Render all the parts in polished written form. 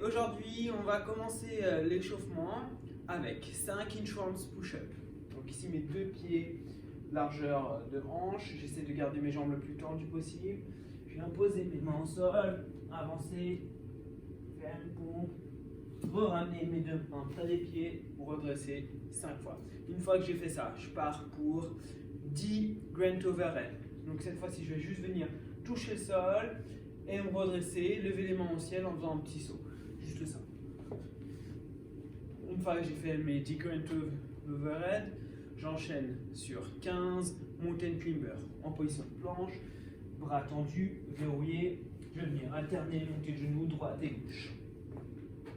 aujourd'hui on va commencer l'échauffement avec 5 inchworms push-up. Donc ici mes deux pieds, largeur de hanche, j'essaie de garder mes jambes le plus tendues possible. Je viens poser mes mains au sol, avancer, faire une pompe, ramener mes deux mains près des pieds, redresser 5 fois. Une fois que j'ai fait ça, je pars pour 10 grand overhead. Donc cette fois-ci je vais juste venir toucher le sol et me redresser, lever les mains au ciel en faisant un petit saut. Juste ça. Une fois que j'ai fait mes 10 grand overhead, j'enchaîne sur 15 mountain climber en position de planche, bras tendus, verrouillés. Je vais venir alterner monter de genoux droite et gauche.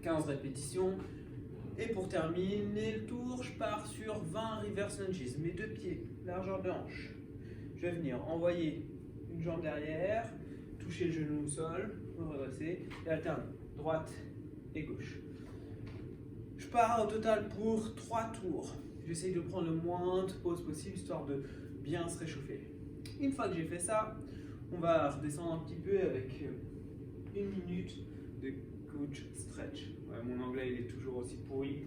15 répétitions. Et pour terminer le tour, je pars sur 20 reverse lunges, mes deux pieds, largeur de hanche. Je vais venir envoyer une jambe derrière, toucher le genou au sol, me redresser et alterner droite et gauche. Je pars au total pour 3 tours. J'essaye de prendre le moins de pauses possible histoire de bien se réchauffer. Une fois que j'ai fait ça, on va redescendre un petit peu avec 1 minute de coach stretch. Ouais, mon anglais il est toujours aussi pourri.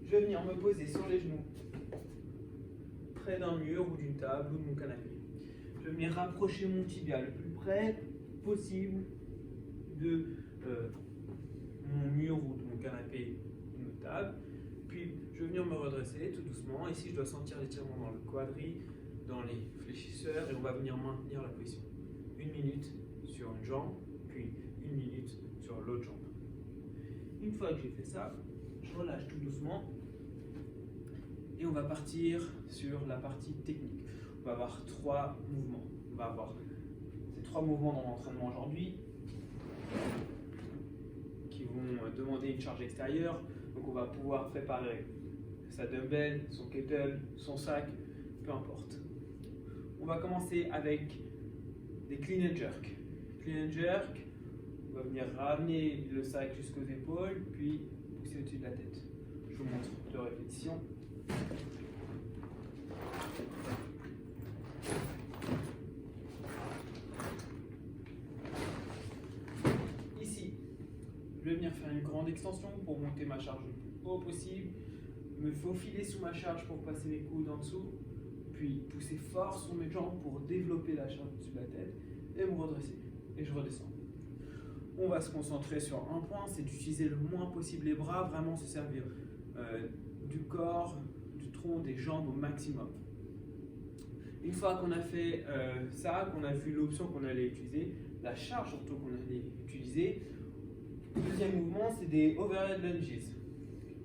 Je vais venir me poser sur les genoux près d'un mur ou d'une table ou de mon canapé. Je vais venir rapprocher mon tibia le plus près possible de mon mur ou de mon canapé ou de ma table. Puis je vais venir me redresser tout doucement. Ici je dois sentir l'étirement dans le quadri, dans les fléchisseurs et on va venir maintenir la position. 1 minute sur une jambe, puis 1 minute sur l'autre jambe. Une fois que j'ai fait ça, je relâche tout doucement et on va partir sur la partie technique. On va avoir 3 mouvements. On va avoir ces 3 mouvements dans l'entraînement aujourd'hui qui vont demander une charge extérieure. Donc on va pouvoir préparer sa dumbbell, son kettle, son sac, peu importe. On va commencer avec des clean and jerk. Clean and jerk, on va venir ramener le sac jusqu'aux épaules, puis pousser au-dessus de la tête. Je vous montre 2 répétitions. Ici, je vais venir faire une grande extension pour monter ma charge le plus haut possible, me faufiler sous ma charge pour passer mes coudes en dessous, puis pousser fort sur mes jambes pour développer la charge au-dessus de la tête et me redresser. Et je redescends. On va se concentrer sur un point, c'est d'utiliser le moins possible les bras, vraiment se servir du corps, du tronc, des jambes au maximum. Une fois qu'on a fait ça, qu'on a vu l'option qu'on allait utiliser, la charge surtout qu'on allait utiliser, le deuxième mouvement c'est des overhead lunges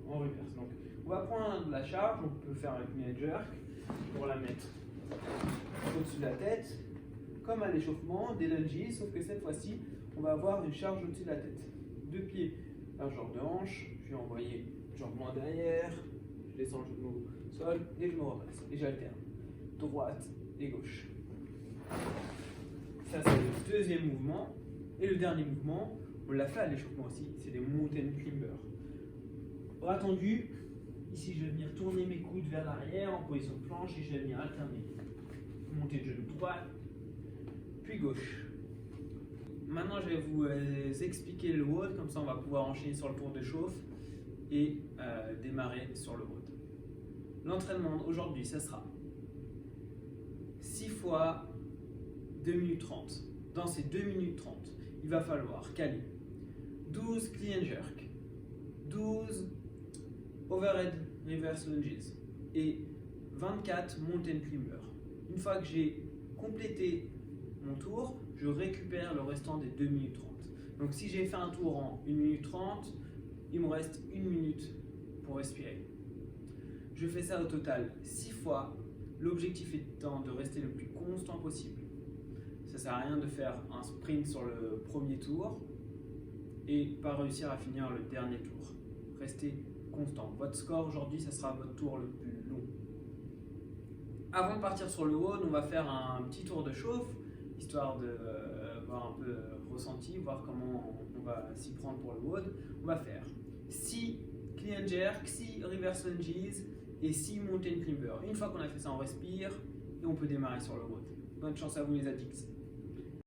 en reverse. Donc on va prendre la charge, on peut faire avec une jerk pour la mettre au-dessus de la tête, comme à l'échauffement, des lunges, sauf que cette fois-ci, on va avoir une charge au-dessus de la tête. 2 pieds, largeur de hanche, je vais envoyer une jambe loin derrière, je descends le genou au sol et je me redresse. Et j'alterne, droite et gauche. Ça c'est le deuxième mouvement. Et le dernier mouvement, on l'a fait à l'échauffement aussi, c'est des mountain climbers. Bras tendus, ici je vais venir tourner mes coudes vers l'arrière en position de planche et je vais venir alterner. Monter de genou droit, puis gauche. Maintenant, je vais vous expliquer le WOD, comme ça on va pouvoir enchaîner sur le tour de chauffe et démarrer sur le WOD. L'entraînement aujourd'hui, ça sera 6 fois 2 minutes 30. Dans ces 2 minutes 30, il va falloir caler 12 clean and jerk, 12 overhead reverse lunges et 24 mountain climber. Une fois que j'ai complété mon tour, je récupère le restant des 2 minutes 30. Donc si j'ai fait un tour en 1 minute 30, il me reste 1 minute pour respirer. Je fais ça au total 6 fois, l'objectif étant de rester le plus constant possible. Ça ne sert à rien de faire un sprint sur le premier tour et pas réussir à finir le dernier tour. Restez constant. Votre score aujourd'hui, ça sera votre tour le plus long. Avant de partir sur le WOD, on va faire un petit tour de chauffe, histoire de voir un peu ressenti, voir comment on va s'y prendre pour le WOD. On va faire 6 clean and jerk, 6 reverse lunges et 6 mountain climber. Une fois qu'on a fait ça, on respire et on peut démarrer sur le WOD. Bonne chance à vous les addicts.